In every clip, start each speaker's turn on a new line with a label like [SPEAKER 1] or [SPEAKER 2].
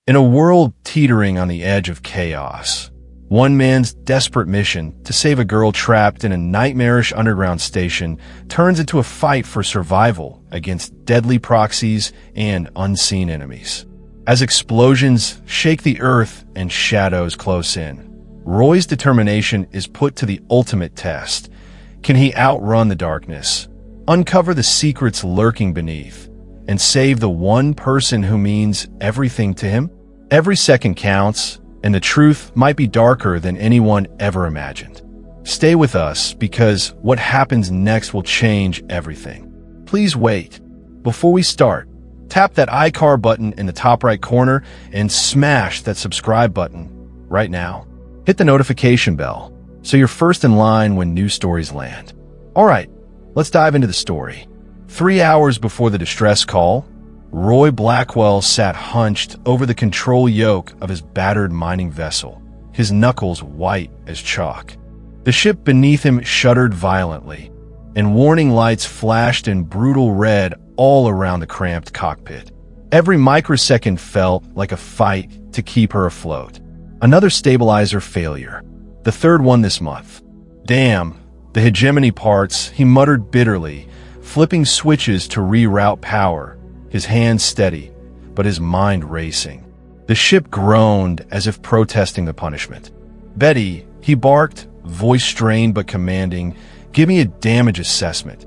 [SPEAKER 1] In a world teetering on the edge of chaos, one man's desperate mission to save a girl trapped in a nightmarish underground station turns into a fight for survival against deadly proxies and unseen enemies. As explosions shake the earth and shadows close in, Roy's determination is put to the ultimate test. Can he outrun the darkness, uncover the secrets lurking beneath, and save the one person who means everything to him? Every second counts, and the truth might be darker than anyone ever imagined. Stay with us, because what happens next will change everything. Please wait. Before we start, tap that iCar button in the top right corner and smash that subscribe button right now. Hit the notification bell so you're first in line when new stories land. All right, let's dive into the story. 3 hours before the distress call, Roy Blackwell sat hunched over the control yoke of his battered mining vessel, his knuckles white as chalk. The ship beneath him shuddered violently, and warning lights flashed in brutal red all around the cramped cockpit. Every microsecond felt like a fight to keep her afloat. Another stabilizer failure, the third one this month. Damn, the hegemony parts, he muttered bitterly, flipping switches to reroute power, his hands steady, but his mind racing. The ship groaned as if protesting the punishment. "Betty," he barked, voice strained but commanding, "give me a damage assessment."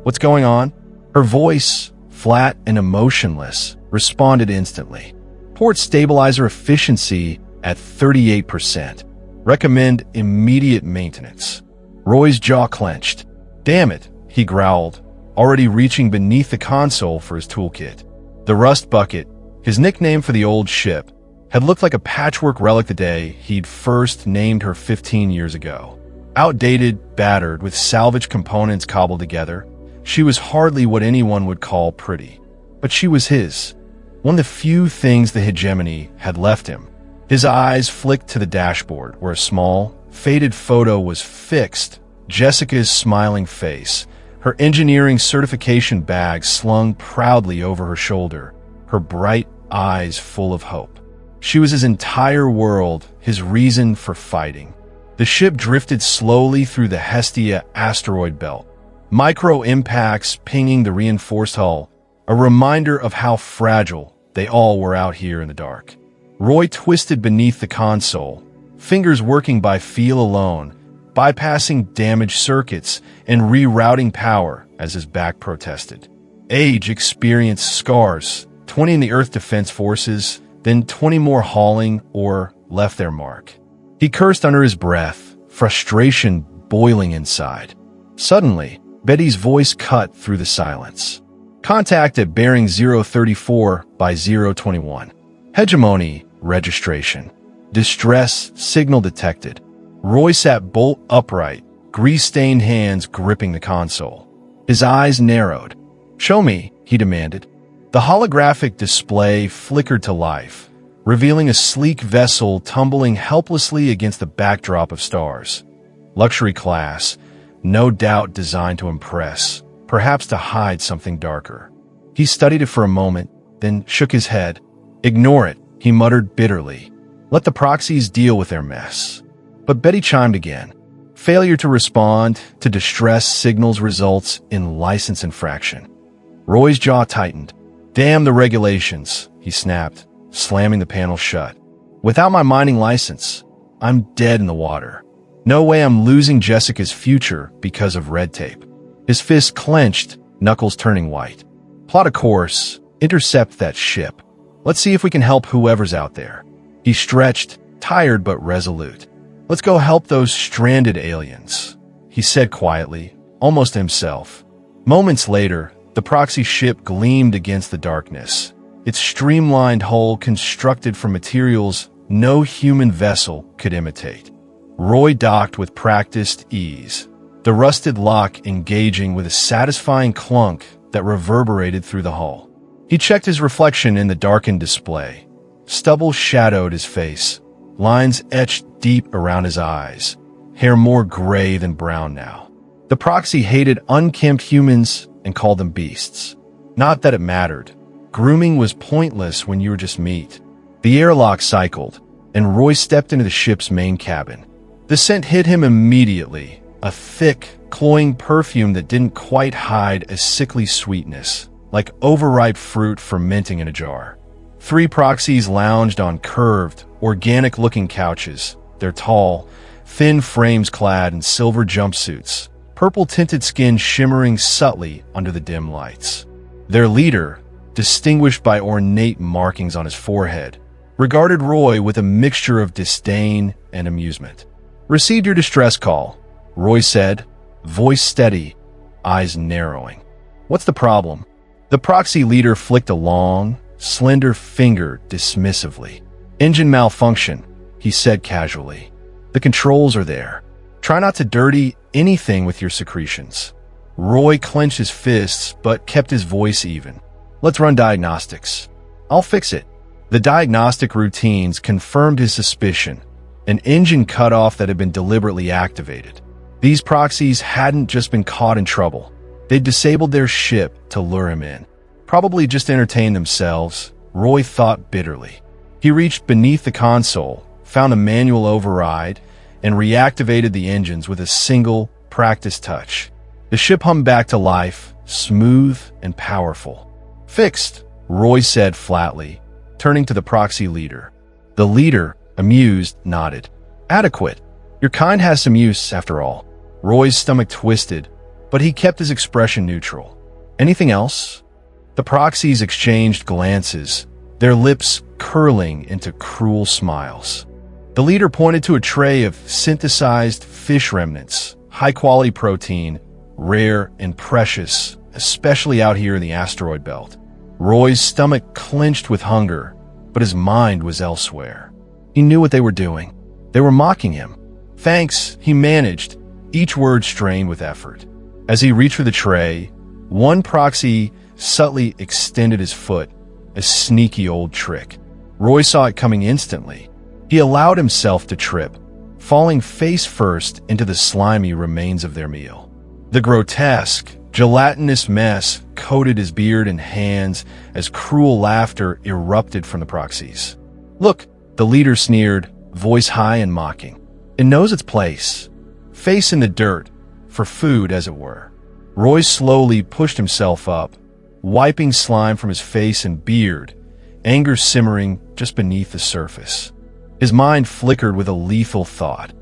[SPEAKER 1] "What's going on?" Her voice, flat and emotionless, responded instantly. "Port stabilizer efficiency at 38%. Recommend immediate maintenance." Roy's jaw clenched. "Damn it," he growled, already reaching beneath the console for his toolkit. The Rust Bucket, his nickname for the old ship, had looked like a patchwork relic the day he'd first named her 15 years ago. Outdated, battered, with salvage components cobbled together, she was hardly what anyone would call pretty. But she was his. One of the few things the hegemony had left him. His eyes flicked to the dashboard, where a small, faded photo was fixed, Jessica's smiling face, her engineering certification bag slung proudly over her shoulder, her bright eyes full of hope. She was his entire world, his reason for fighting. The ship drifted slowly through the Hestia asteroid belt, micro-impacts pinging the reinforced hull, a reminder of how fragile they all were out here in the dark. Roy twisted beneath the console, fingers working by feel alone, bypassing damaged circuits and rerouting power as his back protested. Age, experience, scars, 20 in the Earth Defense Forces, then 20 more hauling or left their mark. He cursed under his breath, frustration boiling inside. Suddenly, Betty's voice cut through the silence. "Contact at bearing 034 by 021. Hegemony registration. Distress signal detected." Roy sat bolt upright, grease-stained hands gripping the console. His eyes narrowed. "Show me," he demanded. The holographic display flickered to life, revealing a sleek vessel tumbling helplessly against the backdrop of stars. Luxury class, no doubt designed to impress, perhaps to hide something darker. He studied it for a moment, then shook his head. "Ignore it," he muttered bitterly. "Let the proxies deal with their mess." But Betty chimed again. Failure to respond to distress signals results in license infraction. Roy's jaw tightened. "Damn the regulations," he snapped, slamming the panel shut. "Without my mining license, I'm dead in the water. No way I'm losing Jessica's future because of red tape." His fist clenched, knuckles turning white. "Plot a course, intercept that ship. Let's see if we can help whoever's out there." He stretched, tired but resolute. "Let's go help those stranded aliens," he said quietly, almost to himself. Moments later, the proxy ship gleamed against the darkness, its streamlined hull constructed from materials no human vessel could imitate. Roy docked with practiced ease, the rusted lock engaging with a satisfying clunk that reverberated through the hull. He checked his reflection in the darkened display. Stubble shadowed his face, lines etched deep around his eyes, hair more gray than brown now. The proxy hated unkempt humans and called them beasts. Not that it mattered. Grooming was pointless when you were just meat. The airlock cycled, and Roy stepped into the ship's main cabin. The scent hit him immediately, a thick, cloying perfume that didn't quite hide a sickly sweetness, like overripe fruit fermenting in a jar. 3 proxies lounged on curved, organic-looking couches, their tall, thin frames clad in silver jumpsuits, purple-tinted skin shimmering subtly under the dim lights. Their leader, distinguished by ornate markings on his forehead, regarded Roy with a mixture of disdain and amusement. "Received your distress call," Roy said, voice steady, eyes narrowing. "What's the problem?" The proxy leader flicked a long, slender finger dismissively. "Engine malfunction," he said casually. "The controls are there. Try not to dirty anything with your secretions." Roy clenched his fists but kept his voice even. "Let's run diagnostics." "I'll fix it." The diagnostic routines confirmed his suspicion, an engine cutoff that had been deliberately activated. These proxies hadn't just been caught in trouble. They'd disabled their ship to lure him in. Probably just entertain themselves, Roy thought bitterly. He reached beneath the console, found a manual override, and reactivated the engines with a single, practiced touch. The ship hummed back to life, smooth and powerful. "Fixed," Roy said flatly, turning to the proxy leader. The leader, amused, nodded. "Adequate. Your kind has some use, after all." Roy's stomach twisted, but he kept his expression neutral. "Anything else?" The proxies exchanged glances, their lips curling into cruel smiles. The leader pointed to a tray of synthesized fish remnants, high-quality protein, rare and precious, especially out here in the asteroid belt. Roy's stomach clenched with hunger, but his mind was elsewhere. He knew what they were doing. They were mocking him. "Thanks," he managed, each word strained with effort. As he reached for the tray, one proxy subtly extended his foot, a sneaky old trick. Roy saw it coming instantly. He allowed himself to trip, falling face first into the slimy remains of their meal. The grotesque, gelatinous mess coated his beard and hands as cruel laughter erupted from the proxies. "Look," the leader sneered, voice high and mocking. "It knows its place. Face in the dirt, for food as it were." Roy slowly pushed himself up, wiping slime from his face and beard, anger simmering just beneath the surface. His mind flickered with a lethal thought.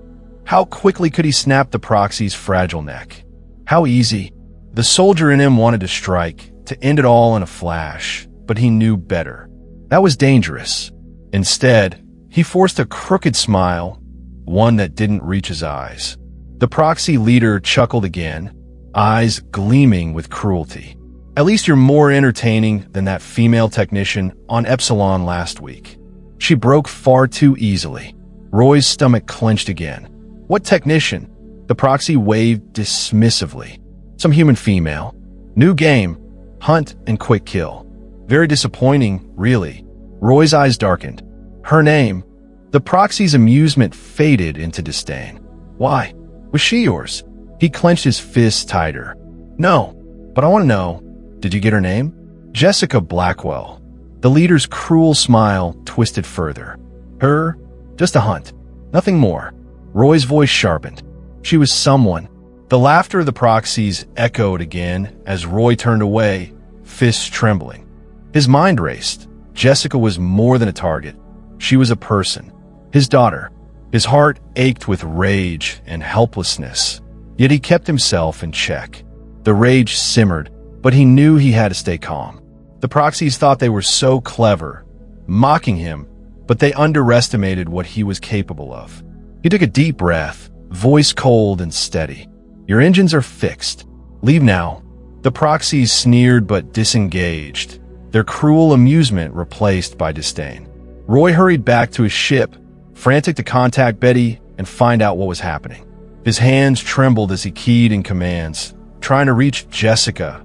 [SPEAKER 1] How quickly could he snap the proxy's fragile neck? How easy. The soldier in him wanted to strike, to end it all in a flash, but he knew better. That was dangerous. Instead, he forced a crooked smile, one that didn't reach his eyes. The proxy leader chuckled again, eyes gleaming with cruelty. "At least you're more entertaining than that female technician on Epsilon last week. She broke far too easily." Roy's stomach clenched again. "What technician?" The proxy waved dismissively. "Some human female. New game. Hunt and quick kill. Very disappointing, really." Roy's eyes darkened. "Her name?" The proxy's amusement faded into disdain. "Why? Was she yours?" He clenched his fists tighter. "No, but I want to know, did you get her name?" "Jessica Blackwell." The leader's cruel smile twisted further. "Her? Just a hunt. Nothing more." Roy's voice sharpened. "She was someone." The laughter of the proxies echoed again as Roy turned away, fists trembling. His mind raced. Jessica was more than a target. She was a person. His daughter. His heart ached with rage and helplessness, yet he kept himself in check. The rage simmered, but he knew he had to stay calm. The proxies thought they were so clever, mocking him, but they underestimated what he was capable of. He took a deep breath, voice cold and steady. "Your engines are fixed. Leave now." The proxies sneered but disengaged, their cruel amusement replaced by disdain. Roy hurried back to his ship, frantic to contact Betty and find out what was happening. His hands trembled as he keyed in commands, trying to reach Jessica,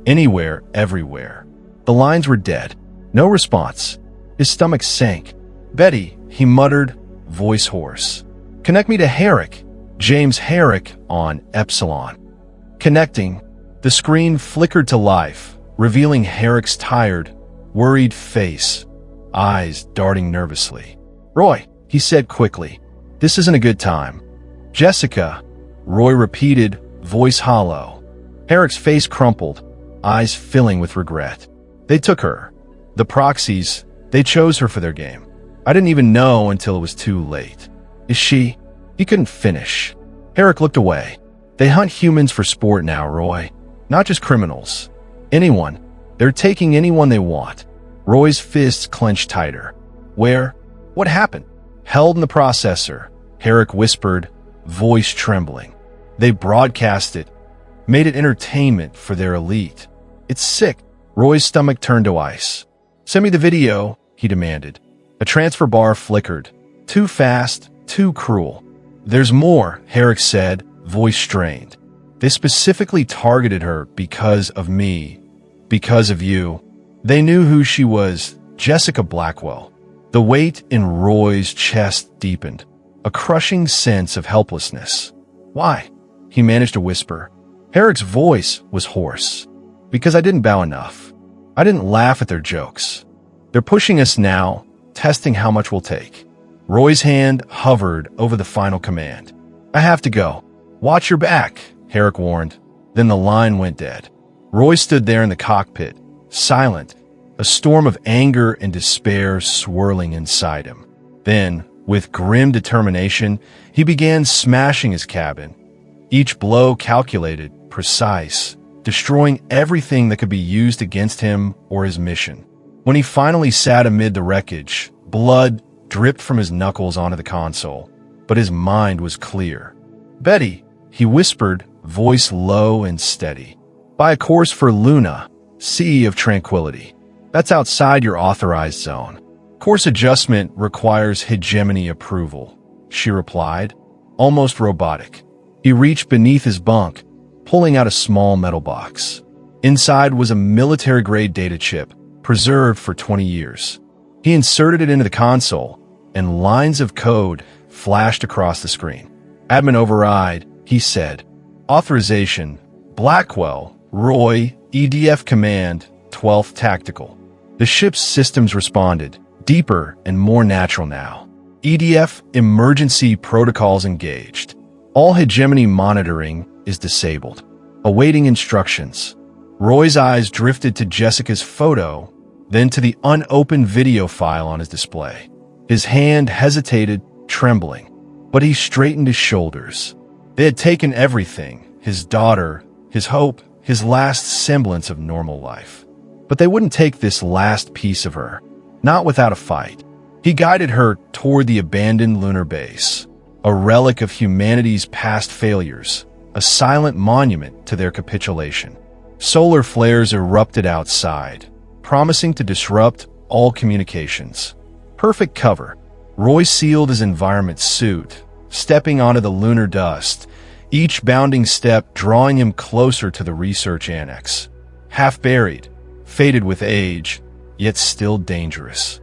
[SPEAKER 1] anywhere, everywhere. The lines were dead. No response. His stomach sank. "Betty," he muttered, voice hoarse. "Connect me to Herrick. James Herrick on Epsilon." Connecting. The screen flickered to life, revealing Herrick's tired, worried face, eyes darting nervously. "Roy," he said quickly, "this isn't a good time." "Jessica," Roy repeated, voice hollow. Herrick's face crumpled, eyes filling with regret. "They took her. The proxies, they chose her for their game. I didn't even know until it was too late." "Is she?" He couldn't finish. Herrick looked away. "They hunt humans for sport now, Roy. Not just criminals. Anyone. They're taking anyone they want." Roy's fists clenched tighter. "Where? What happened?" "Held in the processor," Herrick whispered, voice trembling. "They broadcast it. Made it entertainment for their elite. It's sick." Roy's stomach turned to ice. "Send me the video," he demanded. A transfer bar flickered. "Too fast, too cruel." "There's more," Herrick said, voice strained. "They specifically targeted her because of me. Because of you. They knew who she was, Jessica Blackwell." The weight in Roy's chest deepened, a crushing sense of helplessness. "Why?" he managed to whisper. Herrick's voice was hoarse. "Because I didn't bow enough. I didn't laugh at their jokes. They're pushing us now, testing how much we'll take." Roy's hand hovered over the final command. "I have to go." "Watch your back," Herrick warned. Then the line went dead. Roy stood there in the cockpit, silent, a storm of anger and despair swirling inside him. Then, with grim determination, he began smashing his cabin. Each blow calculated, precise, destroying everything that could be used against him or his mission. When he finally sat amid the wreckage, blood dripped from his knuckles onto the console, but his mind was clear. "Betty," he whispered, voice low and steady. "Buy a course for Luna, Sea of Tranquility. That's outside your authorized zone. Course adjustment requires hegemony approval," she replied, almost robotic. He reached beneath his bunk, pulling out a small metal box. Inside was a military-grade data chip, preserved for 20 years. He inserted it into the console, and lines of code flashed across the screen. "Admin override," he said. "Authorization, Blackwell, Roy, EDF Command, 12th Tactical." The ship's systems responded, deeper and more natural now. EDF emergency protocols engaged. All hegemony monitoring is disabled. Awaiting instructions. Roy's eyes drifted to Jessica's photo, then to the unopened video file on his display. His hand hesitated, trembling, but he straightened his shoulders. They had taken everything, his daughter, his hope, his last semblance of normal life. But they wouldn't take this last piece of her, not without a fight. He guided her toward the abandoned lunar base, a relic of humanity's past failures, a silent monument to their capitulation. Solar flares erupted outside, promising to disrupt all communications. Perfect cover. Roy sealed his environment suit, stepping onto the lunar dust, each bounding step drawing him closer to the research annex. Half buried, faded with age, yet still dangerous.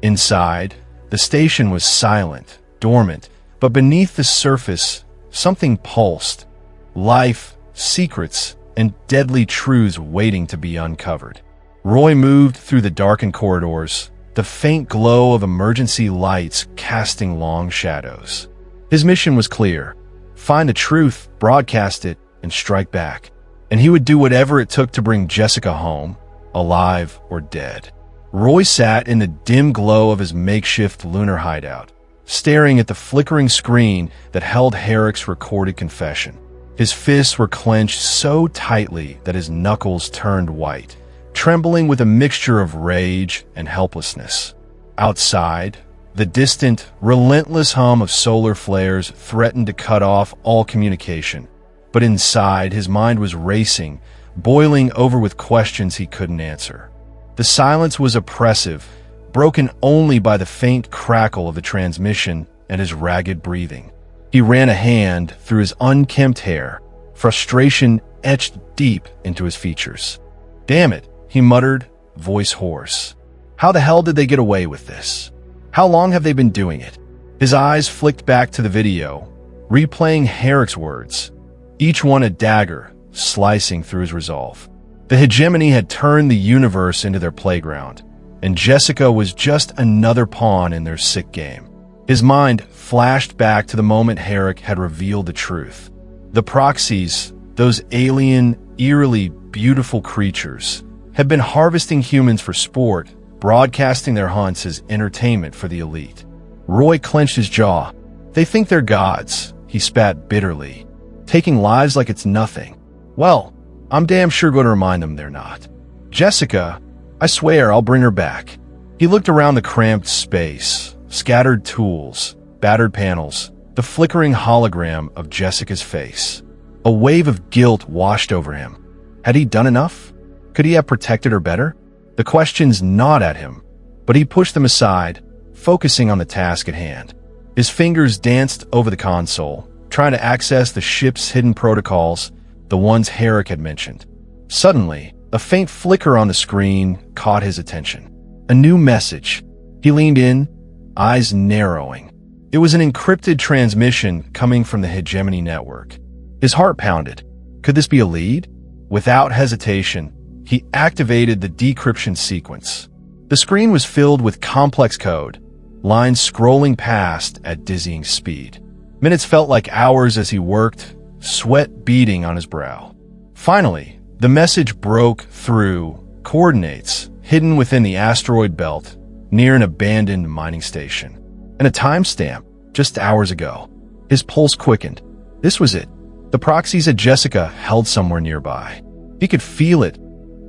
[SPEAKER 1] Inside, the station was silent, dormant, but beneath the surface, something pulsed. Life, secrets, and deadly truths waiting to be uncovered. Roy moved through the darkened corridors, the faint glow of emergency lights casting long shadows. His mission was clear: find the truth, broadcast it, and strike back. And he would do whatever it took to bring Jessica home, alive or dead. Roy sat in the dim glow of his makeshift lunar hideout, staring at the flickering screen that held Herrick's recorded confession. His fists were clenched so tightly that his knuckles turned white, trembling with a mixture of rage and helplessness. Outside, the distant, relentless hum of solar flares threatened to cut off all communication. But inside, his mind was racing, boiling over with questions he couldn't answer. The silence was oppressive, broken only by the faint crackle of the transmission and his ragged breathing. He ran a hand through his unkempt hair, frustration etched deep into his features. "Damn it," he muttered, voice hoarse. "How the hell did they get away with this? How long have they been doing it?" His eyes flicked back to the video, replaying Herrick's words, each one a dagger slicing through his resolve. The hegemony had turned the universe into their playground, and Jessica was just another pawn in their sick game. His mind flashed back to the moment Herrick had revealed the truth. The proxies, those alien, eerily beautiful creatures, had been harvesting humans for sport, broadcasting their hunts as entertainment for the elite. Roy clenched his jaw. They think they're gods, he spat bitterly, taking lives like it's nothing. Well, I'm damn sure going to remind them they're not. Jessica, I swear I'll bring her back. He looked around the cramped space, scattered tools, battered panels, the flickering hologram of Jessica's face. A wave of guilt washed over him. Had he done enough? Could he have protected her better? The questions gnawed at him, but he pushed them aside, focusing on the task at hand. His fingers danced over the console, trying to access the ship's hidden protocols, the ones Herrick had mentioned. Suddenly, a faint flicker on the screen caught his attention. A new message. He leaned in, eyes narrowing. It was an encrypted transmission coming from the hegemony network. His heart pounded. Could this be a lead? Without hesitation, he activated the decryption sequence. The screen was filled with complex code, lines scrolling past at dizzying speed. Minutes felt like hours as he worked, sweat beading on his brow. Finally, the message broke through. Coordinates hidden within the asteroid belt near an abandoned mining station. And a timestamp just hours ago. His pulse quickened. This was it. The proxies that Jessica held somewhere nearby. He could feel it.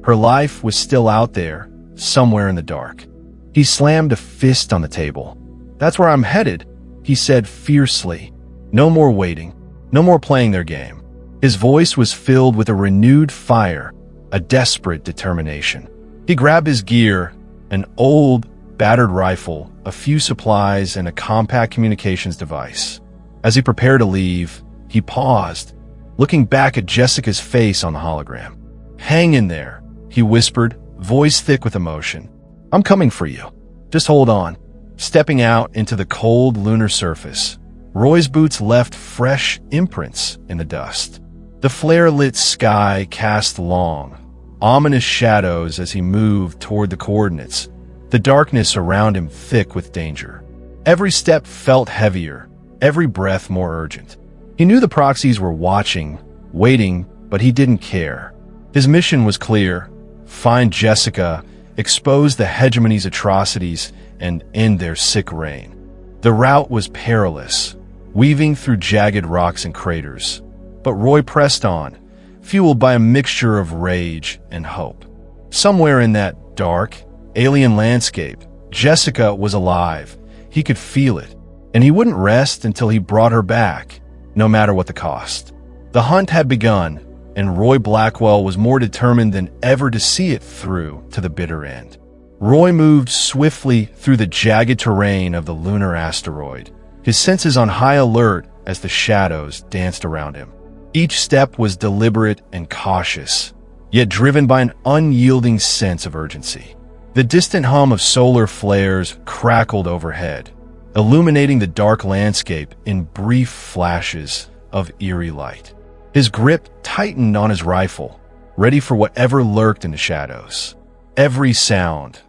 [SPEAKER 1] Her life was still out there, somewhere in the dark. He slammed a fist on the table. That's where I'm headed, he said fiercely. No more waiting. No more playing their game. His voice was filled with a renewed fire, a desperate determination. He grabbed his gear, an old, battered rifle, a few supplies, and a compact communications device. As he prepared to leave, he paused, looking back at Jessica's face on the hologram. Hang in there, he whispered, voice thick with emotion. I'm coming for you. Just hold on. Stepping out into the cold lunar surface, Roy's boots left fresh imprints in the dust. The flare-lit sky cast long, ominous shadows as he moved toward the coordinates, the darkness around him thick with danger. Every step felt heavier, every breath more urgent. He knew the proxies were watching, waiting, but he didn't care. His mission was clear: find Jessica, expose the hegemony's atrocities, and end their sick reign. The route was perilous, weaving through jagged rocks and craters. But Roy pressed on, fueled by a mixture of rage and hope. Somewhere in that dark, alien landscape, Jessica was alive. He could feel it, and he wouldn't rest until he brought her back, no matter what the cost. The hunt had begun, and Roy Blackwell was more determined than ever to see it through to the bitter end. Roy moved swiftly through the jagged terrain of the lunar asteroid, his senses on high alert as the shadows danced around him. Each step was deliberate and cautious, yet driven by an unyielding sense of urgency. The distant hum of solar flares crackled overhead, illuminating the dark landscape in brief flashes of eerie light. His grip tightened on his rifle, ready for whatever lurked in the shadows. Every sound,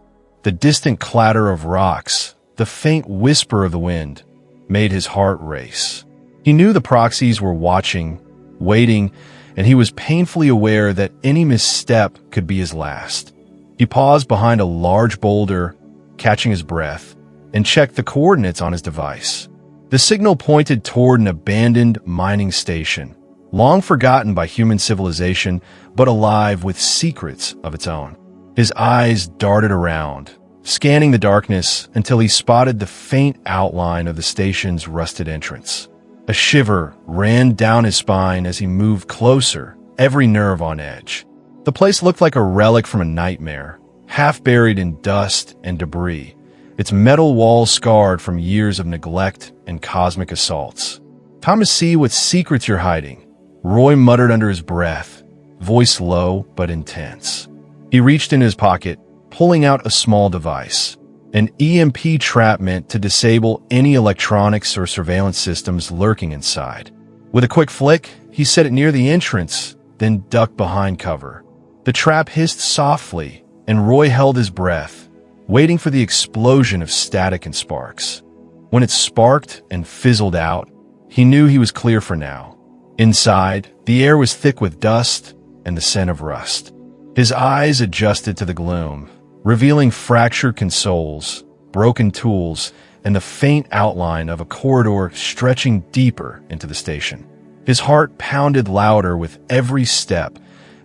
[SPEAKER 1] the distant clatter of rocks, the faint whisper of the wind, made his heart race. He knew the proxies were watching, waiting, and he was painfully aware that any misstep could be his last. He paused behind a large boulder, catching his breath, and checked the coordinates on his device. The signal pointed toward an abandoned mining station, long forgotten by human civilization, but alive with secrets of its own. His eyes darted around, scanning the darkness until he spotted the faint outline of the station's rusted entrance. A shiver ran down his spine as he moved closer, every nerve on edge. The place looked like a relic from a nightmare, half buried in dust and debris, its metal walls scarred from years of neglect and cosmic assaults. "Time to see what secrets you're hiding," Roy muttered under his breath, voice low but intense. He reached into his pocket, pulling out a small device, an EMP trap meant to disable any electronics or surveillance systems lurking inside. With a quick flick, he set it near the entrance, then ducked behind cover. The trap hissed softly, and Roy held his breath, waiting for the explosion of static and sparks. When it sparked and fizzled out, he knew he was clear for now. Inside, the air was thick with dust and the scent of rust. His eyes adjusted to the gloom, revealing fractured consoles, broken tools, and the faint outline of a corridor stretching deeper into the station. His heart pounded louder with every step,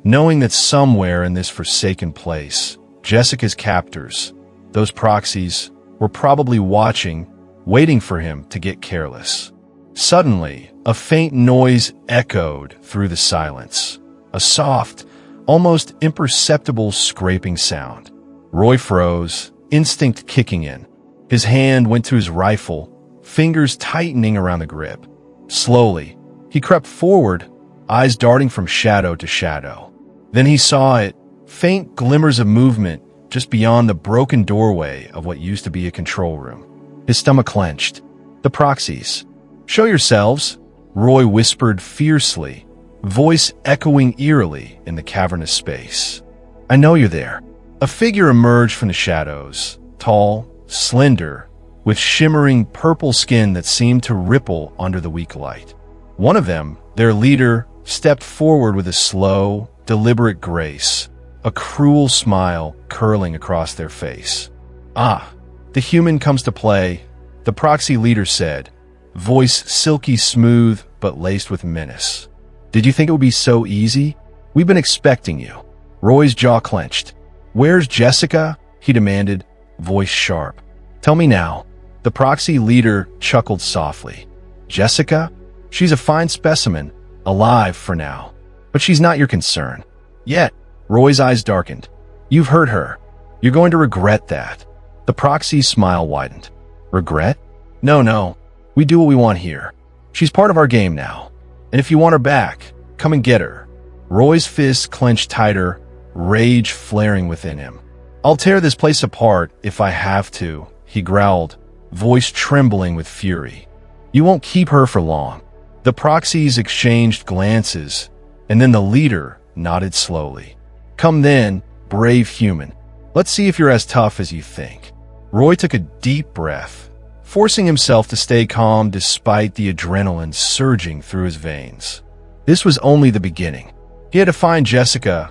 [SPEAKER 1] knowing that somewhere in this forsaken place, Jessica's captors, those proxies, were probably watching, waiting for him to get careless. Suddenly, a faint noise echoed through the silence, a soft, almost imperceptible scraping sound. Roy froze, instinct kicking in. His hand went to his rifle, fingers tightening around the grip. Slowly, he crept forward, eyes darting from shadow to shadow. Then he saw it, faint glimmers of movement just beyond the broken doorway of what used to be a control room. His stomach clenched. The proxies. "Show yourselves," Roy whispered fiercely, voice echoing eerily in the cavernous space. "I know you're there." A figure emerged from the shadows, tall, slender, with shimmering purple skin that seemed to ripple under the weak light. One of them, their leader, stepped forward with a slow, deliberate grace, a cruel smile curling across their face. "Ah, the human comes to play," the proxy leader said, voice silky smooth but laced with menace. "Did you think it would be so easy? We've been expecting you." Roy's jaw clenched. "Where's Jessica?" he demanded, voice sharp. "Tell me now." The proxy leader chuckled softly. "Jessica? She's a fine specimen, alive for now. But she's not your concern. Yet." Roy's eyes darkened. "You've hurt her. You're going to regret that." The proxy's smile widened. "Regret? No. We do what we want here. She's part of our game now. And if you want her back, come and get her." Roy's fists clenched tighter, rage flaring within him. "I'll tear this place apart if I have to," he growled, voice trembling with fury. "You won't keep her for long." The proxies exchanged glances, and then the leader nodded slowly. "Come then, brave human. Let's see if you're as tough as you think." Roy took a deep breath, forcing himself to stay calm despite the adrenaline surging through his veins. This was only the beginning. He had to find Jessica,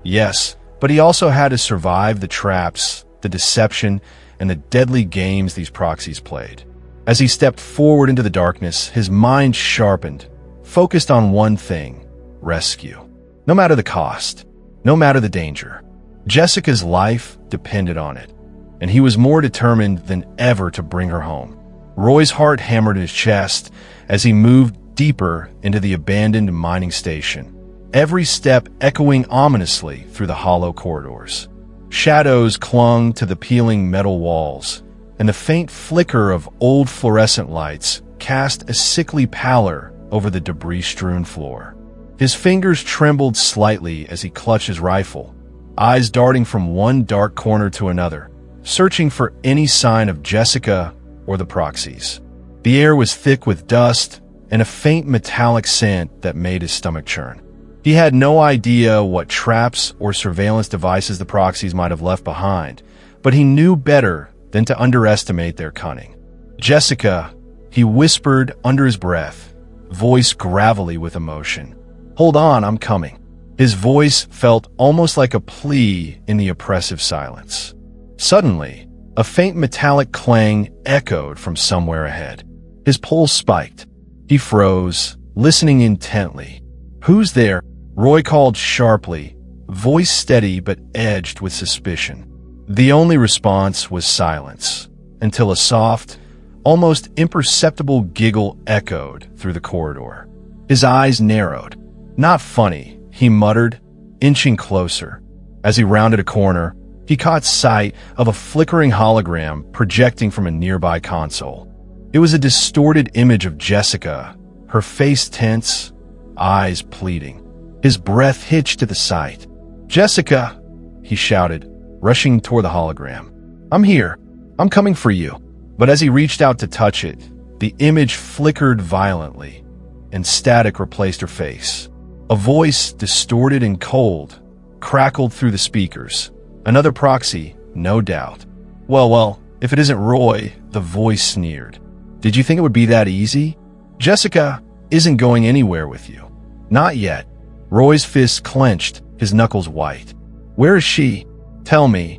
[SPEAKER 1] yes, but he also had to survive the traps, the deception, and the deadly games these proxies played. As he stepped forward into the darkness, his mind sharpened, focused on one thing: rescue. No matter the cost, no matter the danger, Jessica's life depended on it, and he was more determined than ever to bring her home. Roy's heart hammered in his chest as he moved deeper into the abandoned mining station, every step echoing ominously through the hollow corridors. Shadows clung to the peeling metal walls, and the faint flicker of old fluorescent lights cast a sickly pallor over the debris-strewn floor. His fingers trembled slightly as he clutched his rifle, eyes darting from one dark corner to another, searching for any sign of Jessica or the proxies. The air was thick with dust and a faint metallic scent that made his stomach churn. He had no idea what traps or surveillance devices the proxies might have left behind, but he knew better than to underestimate their cunning. "Jessica," he whispered under his breath, voice gravelly with emotion. "Hold on, I'm coming." His voice felt almost like a plea in the oppressive silence. Suddenly, a faint metallic clang echoed from somewhere ahead. His pulse spiked. He froze, listening intently. "Who's there?" Roy called sharply, voice steady but edged with suspicion. The only response was silence, until a soft, almost imperceptible giggle echoed through the corridor. His eyes narrowed. "Not funny," he muttered, inching closer. As he rounded a corner, he caught sight of a flickering hologram projecting from a nearby console. It was a distorted image of Jessica, her face tense, eyes pleading. His breath hitched at the sight. "Jessica!" he shouted, rushing toward the hologram. "I'm here. I'm coming for you." But as he reached out to touch it, the image flickered violently, and static replaced her face. A voice, distorted and cold, crackled through the speakers. Another proxy, no doubt. Well, if it isn't Roy, the voice sneered. Did you think it would be that easy? Jessica isn't going anywhere with you. Not yet. Roy's fists clenched, his knuckles white. Where is she? Tell me,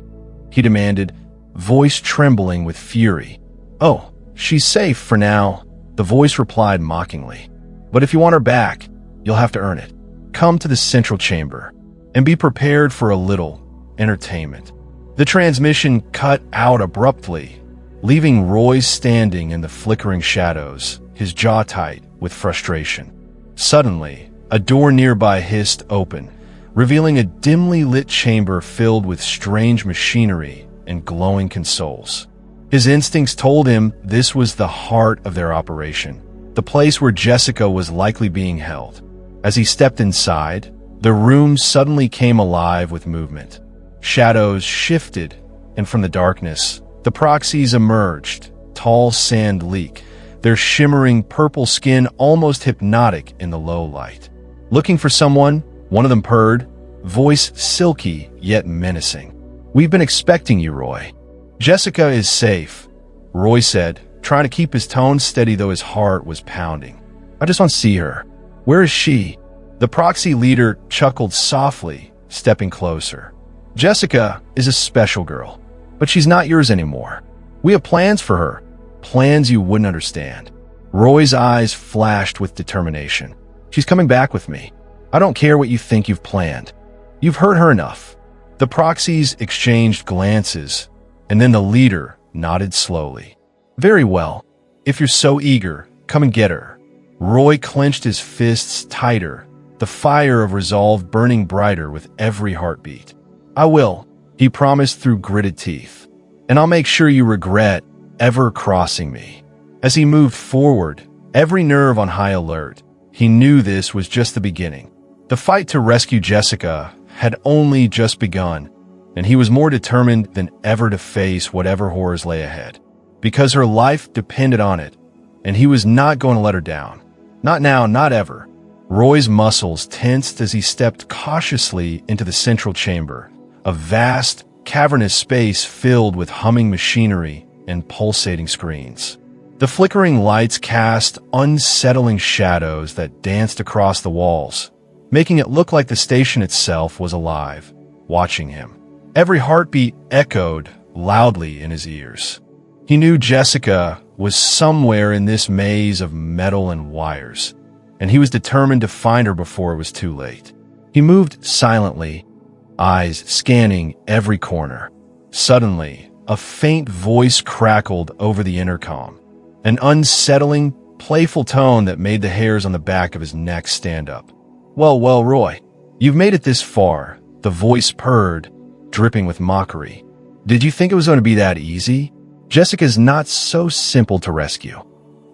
[SPEAKER 1] he demanded, voice trembling with fury. Oh, she's safe for now, the voice replied mockingly. But if you want her back, you'll have to earn it. Come to the central chamber and be prepared for a little entertainment. The transmission cut out abruptly, leaving Roy standing in the flickering shadows, his jaw tight with frustration. Suddenly, a door nearby hissed open, revealing a dimly lit chamber filled with strange machinery and glowing consoles. His instincts told him this was the heart of their operation, the place where Jessica was likely being held. As he stepped inside, the room suddenly came alive with movement. Shadows shifted, and from the darkness, the proxies emerged, tall sand leak, their shimmering purple skin almost hypnotic in the low light. Looking for someone, one of them purred, voice silky yet menacing. We've been expecting you, Roy. Jessica is safe, Roy said, trying to keep his tone steady though his heart was pounding. I just want to see her. Where is she? The proxy leader chuckled softly, stepping closer. Jessica is a special girl, but she's not yours anymore. We have plans for her, plans you wouldn't understand. Roy's eyes flashed with determination. She's coming back with me. I don't care what you think you've planned. You've hurt her enough. The proxies exchanged glances, and then the leader nodded slowly. Very well. If you're so eager, come and get her. Roy clenched his fists tighter, the fire of resolve burning brighter with every heartbeat. I will, he promised through gritted teeth, and I'll make sure you regret ever crossing me. As he moved forward, every nerve on high alert, he knew this was just the beginning. The fight to rescue Jessica had only just begun, and he was more determined than ever to face whatever horrors lay ahead. Because her life depended on it, and he was not going to let her down. Not now, not ever. Roy's muscles tensed as he stepped cautiously into the central chamber, a vast, cavernous space filled with humming machinery and pulsating screens. The flickering lights cast unsettling shadows that danced across the walls, making it look like the station itself was alive, watching him. Every heartbeat echoed loudly in his ears. He knew Jessica was somewhere in this maze of metal and wires, and he was determined to find her before it was too late. He moved silently, eyes scanning every corner. Suddenly, a faint voice crackled over the intercom, an unsettling, playful tone that made the hairs on the back of his neck stand up. Well, Roy, you've made it this far, the voice purred, dripping with mockery. Did you think it was going to be that easy? Jessica's not so simple to rescue.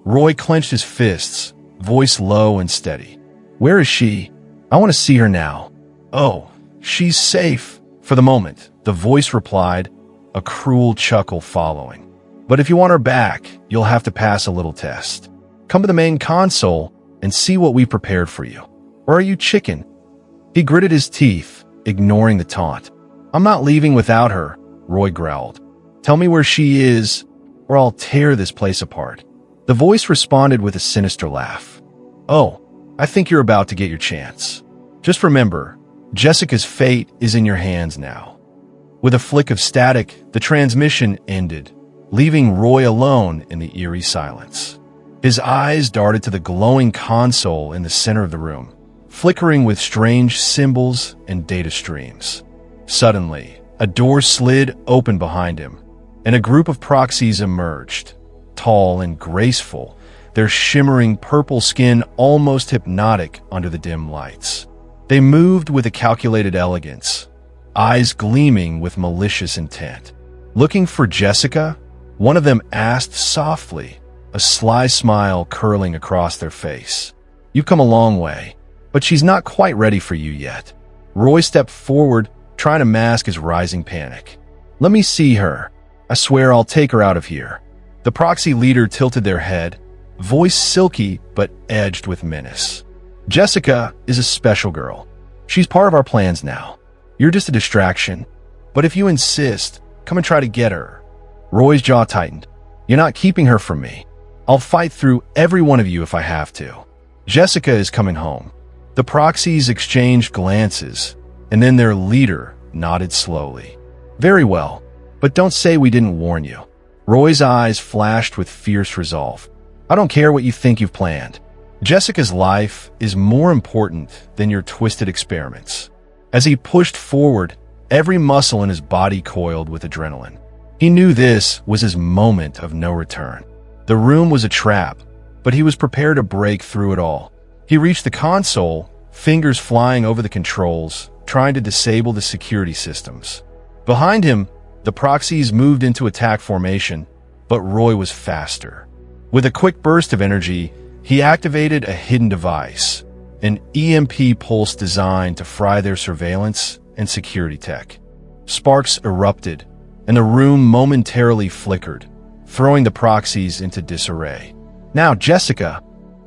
[SPEAKER 1] Roy clenched his fists, voice low and steady. Where is she? I want to see her now. Oh, she's safe. For the moment, the voice replied, a cruel chuckle following. But if you want her back, you'll have to pass a little test. Come to the main console and see what we prepared for you. Or are you chicken? He gritted his teeth, ignoring the taunt. I'm not leaving without her, Roy growled. Tell me where she is, or I'll tear this place apart. The voice responded with a sinister laugh. Oh, I think you're about to get your chance. Just remember, Jessica's fate is in your hands now. With a flick of static, the transmission ended, leaving Roy alone in the eerie silence. His eyes darted to the glowing console in the center of the room, flickering with strange symbols and data streams. Suddenly, a door slid open behind him, and a group of proxies emerged, tall and graceful, their shimmering purple skin almost hypnotic under the dim lights. They moved with a calculated elegance, eyes gleaming with malicious intent. Looking for Jessica? One of them asked softly, a sly smile curling across their face. You've come a long way, but she's not quite ready for you yet. Roy stepped forward, trying to mask his rising panic. Let me see her. I swear I'll take her out of here. The proxy leader tilted their head, voice silky but edged with menace. Jessica is a special girl. She's part of our plans now. You're just a distraction. But if you insist, come and try to get her. Roy's jaw tightened. You're not keeping her from me. I'll fight through every one of you if I have to. Jessica is coming home. The proxies exchanged glances, and then their leader nodded slowly. Very well, but don't say we didn't warn you. Roy's eyes flashed with fierce resolve. I don't care what you think you've planned. Jessica's life is more important than your twisted experiments. As he pushed forward, every muscle in his body coiled with adrenaline. He knew this was his moment of no return. The room was a trap, but he was prepared to break through it all. He reached the console, fingers flying over the controls, trying to disable the security systems. Behind him, the proxies moved into attack formation, but Roy was faster. With a quick burst of energy, he activated a hidden device, an EMP pulse designed to fry their surveillance and security tech. Sparks erupted, and the room momentarily flickered, throwing the proxies into disarray. Now, Jessica,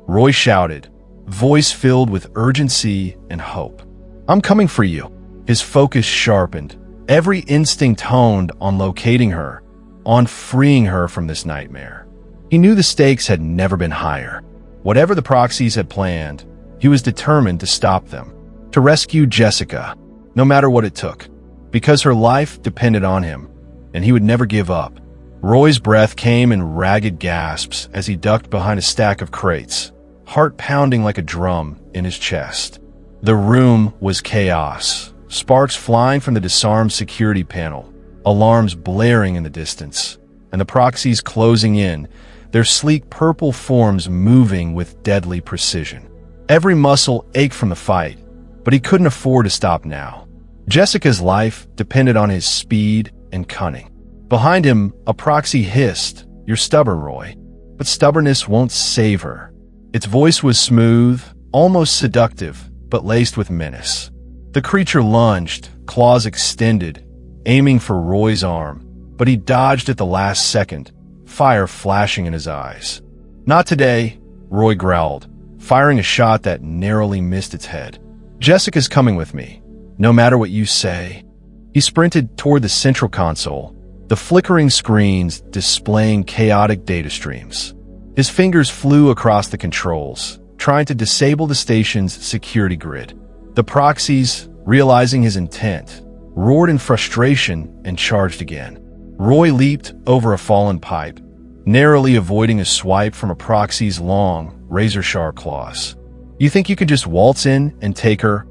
[SPEAKER 1] Roy shouted, voice filled with urgency and hope. I'm coming for you. His focus sharpened, every instinct honed on locating her, on freeing her from this nightmare. He knew the stakes had never been higher. Whatever the proxies had planned, he was determined to stop them, to rescue Jessica, no matter what it took, because her life depended on him, and he would never give up. Roy's breath came in ragged gasps as he ducked behind a stack of crates, heart pounding like a drum in his chest. The room was chaos, sparks flying from the disarmed security panel, alarms blaring in the distance, and the proxies closing in, their sleek purple forms moving with deadly precision. Every muscle ached from the fight, but he couldn't afford to stop now. Jessica's life depended on his speed and cunning. Behind him, a proxy hissed, "You're stubborn, Roy." But stubbornness won't save her. Its voice was smooth, almost seductive, but laced with menace. The creature lunged, claws extended, aiming for Roy's arm, but he dodged at the last second, fire flashing in his eyes. Not today, Roy growled, firing a shot that narrowly missed its head. Jessica's coming with me, no matter what you say. He sprinted toward the central console, the flickering screens displaying chaotic data streams. His fingers flew across the controls, trying to disable the station's security grid. The proxies, realizing his intent, roared in frustration and charged again. Roy leaped over a fallen pipe, narrowly avoiding a swipe from a proxy's long, razor-sharp claws. You think you could just waltz in and take her?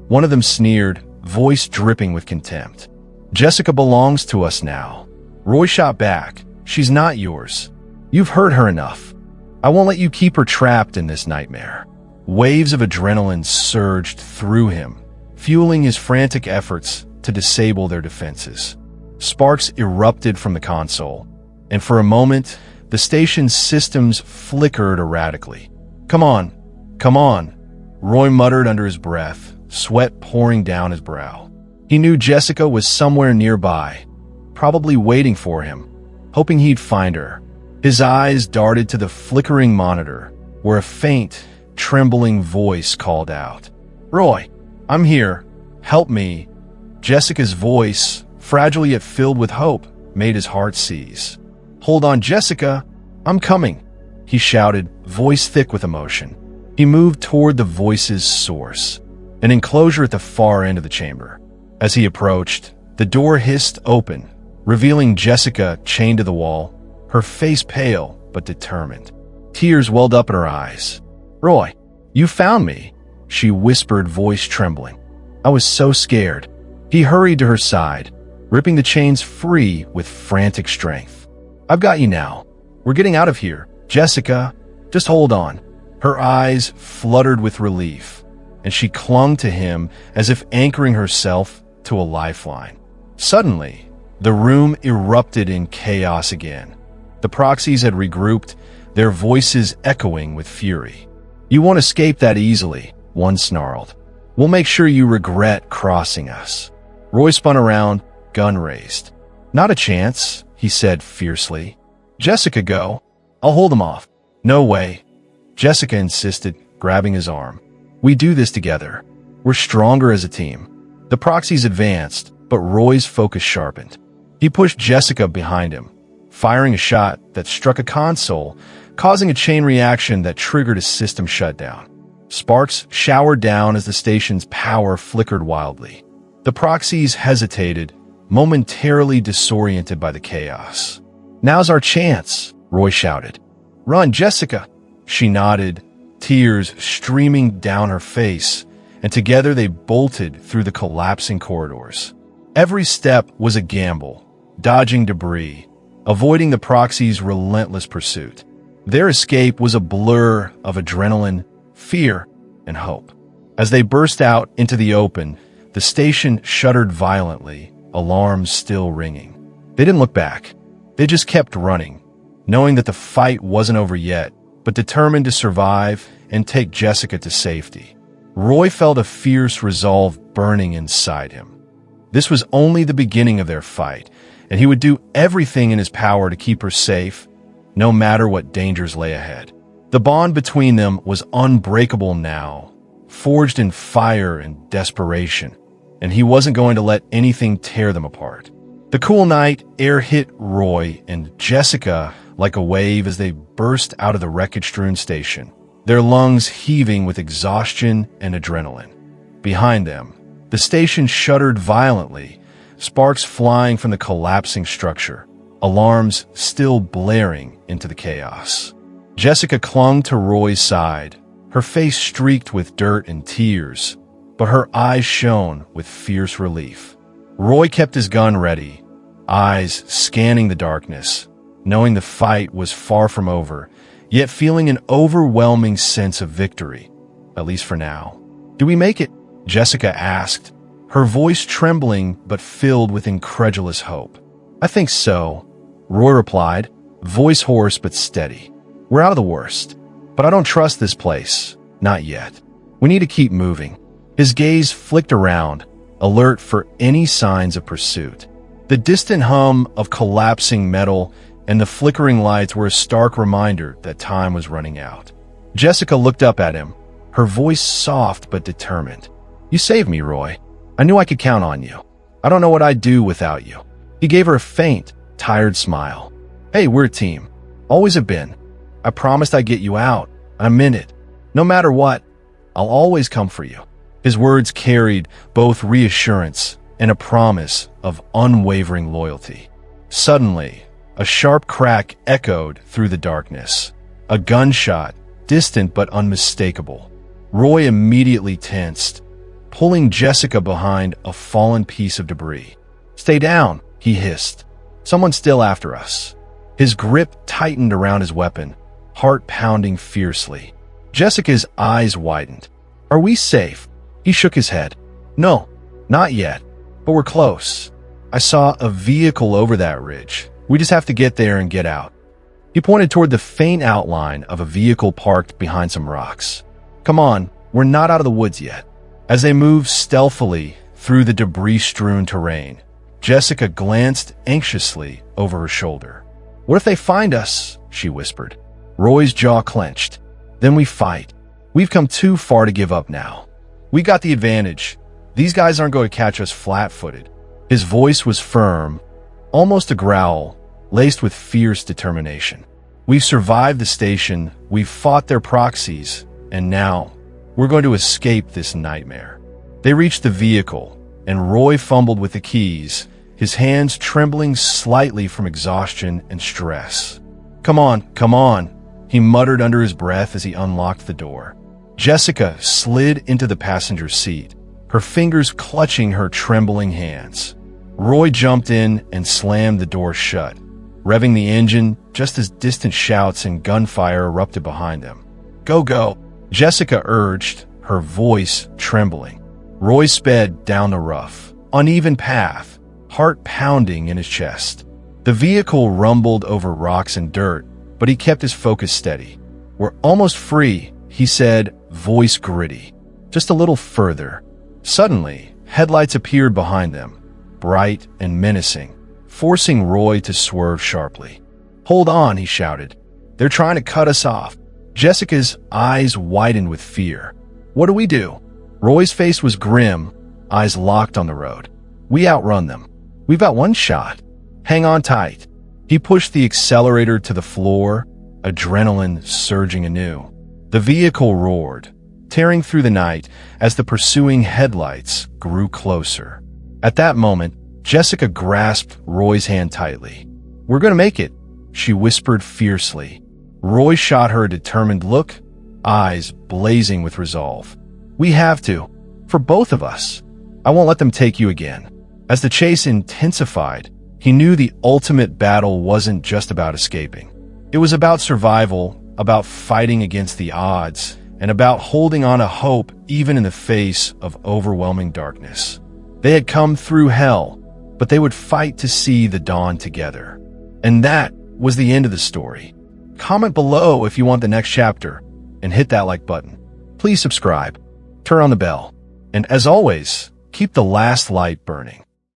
[SPEAKER 1] One of them sneered, voice dripping with contempt. Jessica belongs to us now. Roy shot back. She's not yours. You've hurt her enough. I won't let you keep her trapped in this nightmare. Waves of adrenaline surged through him, fueling his frantic efforts to disable their defenses. Sparks erupted from the console, and for a moment, the station's systems flickered erratically. Come on, come on, Roy muttered under his breath, sweat pouring down his brow. He knew Jessica was somewhere nearby, probably waiting for him, hoping he'd find her. His eyes darted to the flickering monitor, where a faint, trembling voice called out, "Roy, I'm here. Help me." Jessica's voice, fragile yet filled with hope, made his heart seize. "Hold on, Jessica. I'm coming," he shouted, voice thick with emotion. He moved toward the voice's source, an enclosure at the far end of the chamber. As he approached, the door hissed open, revealing Jessica chained to the wall, her face pale but determined. Tears welled up in her eyes. "Roy, you found me," she whispered, voice trembling. "I was so scared." He hurried to her side, ripping the chains free with frantic strength. "I've got you now. We're getting out of here. Jessica, just hold on." Her eyes fluttered with relief, and she clung to him as if anchoring herself to a lifeline. Suddenly, the room erupted in chaos again. The proxies had regrouped, their voices echoing with fury. "You won't escape that easily," one snarled. "We'll make sure you regret crossing us." Roy spun around, gun raised. "Not a chance," he said fiercely. "Jessica, go. I'll hold them off." "No way," Jessica insisted, grabbing his arm. "We do this together. We're stronger as a team." The proxies advanced, but Roy's focus sharpened. He pushed Jessica behind him, firing a shot that struck a console, causing a chain reaction that triggered a system shutdown. Sparks showered down as the station's power flickered wildly. The proxies hesitated, momentarily disoriented by the chaos. "Now's our chance," Roy shouted. "Run, Jessica!" She nodded, tears streaming down her face, and together they bolted through the collapsing corridors. Every step was a gamble, dodging debris, avoiding the proxy's relentless pursuit. Their escape was a blur of adrenaline, fear, and hope. As they burst out into the open, the station shuddered violently, alarms still ringing. They didn't look back. They just kept running, knowing that the fight wasn't over yet, but determined to survive and take Jessica to safety. Roy felt a fierce resolve burning inside him. This was only the beginning of their fight, and he would do everything in his power to keep her safe, no matter what dangers lay ahead. The bond between them was unbreakable now, forged in fire and desperation, and he wasn't going to let anything tear them apart. The cool night air hit Roy and Jessica like a wave as they burst out of the wreckage-strewn station, their lungs heaving with exhaustion and adrenaline. Behind them, the station shuddered violently, sparks flying from the collapsing structure, alarms still blaring into the chaos. Jessica clung to Roy's side, her face streaked with dirt and tears, but her eyes shone with fierce relief. Roy kept his gun ready, eyes scanning the darkness, knowing the fight was far from over, yet feeling an overwhelming sense of victory, at least for now. "Do we make it?" Jessica asked, her voice trembling but filled with incredulous hope. "I think so," Roy replied, voice hoarse but steady. "We're out of the worst, but I don't trust this place. Not yet. We need to keep moving." His gaze flicked around, alert for any signs of pursuit. The distant hum of collapsing metal and the flickering lights were a stark reminder that time was running out. Jessica looked up at him, her voice soft but determined. "You saved me, Roy. I knew I could count on you. I don't know what I'd do without you." He gave her a faint, tired smile. "Hey, we're a team. Always have been. I promised I'd get you out. I meant it. No matter what, I'll always come for you." His words carried both reassurance and a promise of unwavering loyalty. Suddenly, a sharp crack echoed through the darkness. A gunshot, distant but unmistakable. Roy immediately tensed, pulling Jessica behind a fallen piece of debris. "Stay down," he hissed. "Someone's still after us." His grip tightened around his weapon, heart pounding fiercely. Jessica's eyes widened. "Are we safe?" He shook his head. "No, not yet, but we're close. I saw a vehicle over that ridge. We just have to get there and get out." He pointed toward the faint outline of a vehicle parked behind some rocks. "Come on, we're not out of the woods yet." As they moved stealthily through the debris-strewn terrain, Jessica glanced anxiously over her shoulder. "What if they find us?" she whispered. Roy's jaw clenched. "Then we fight. We've come too far to give up now. We got the advantage. These guys aren't going to catch us flat-footed." His voice was firm, almost a growl, laced with fierce determination. "We've survived the station, we've fought their proxies, and now we're going to escape this nightmare." They reached the vehicle, and Roy fumbled with the keys, his hands trembling slightly from exhaustion and stress. Come on," he muttered under his breath as he unlocked the door. Jessica slid into the passenger seat, her fingers clutching her trembling hands. Roy jumped in and slammed the door shut, revving the engine just as distant shouts and gunfire erupted behind them. "Go, go," Jessica urged, her voice trembling. Roy sped down the rough, uneven path, heart pounding in his chest. The vehicle rumbled over rocks and dirt, but he kept his focus steady. "We're almost free," he said, voice gritty. "Just a little further." Suddenly, headlights appeared behind them, bright and menacing, forcing Roy to swerve sharply. "Hold on," he shouted. "They're trying to cut us off." Jessica's eyes widened with fear. "What do we do?" Roy's face was grim, eyes locked on the road. "We outrun them. We've got one shot. Hang on tight." He pushed the accelerator to the floor, adrenaline surging anew. The vehicle roared, tearing through the night as the pursuing headlights grew closer. At that moment, Jessica grasped Roy's hand tightly. "We're gonna make it," she whispered fiercely. Roy shot her a determined look, eyes blazing with resolve. "We have to. For both of us. I won't let them take you again." As the chase intensified, he knew the ultimate battle wasn't just about escaping. It was about survival, about fighting against the odds, and about holding on to hope even in the face of overwhelming darkness. They had come through hell, but they would fight to see the dawn together. And that was the end of the story. Comment below if you want the next chapter, and hit that like button. Please subscribe, turn on the bell, and as always, keep the last light burning.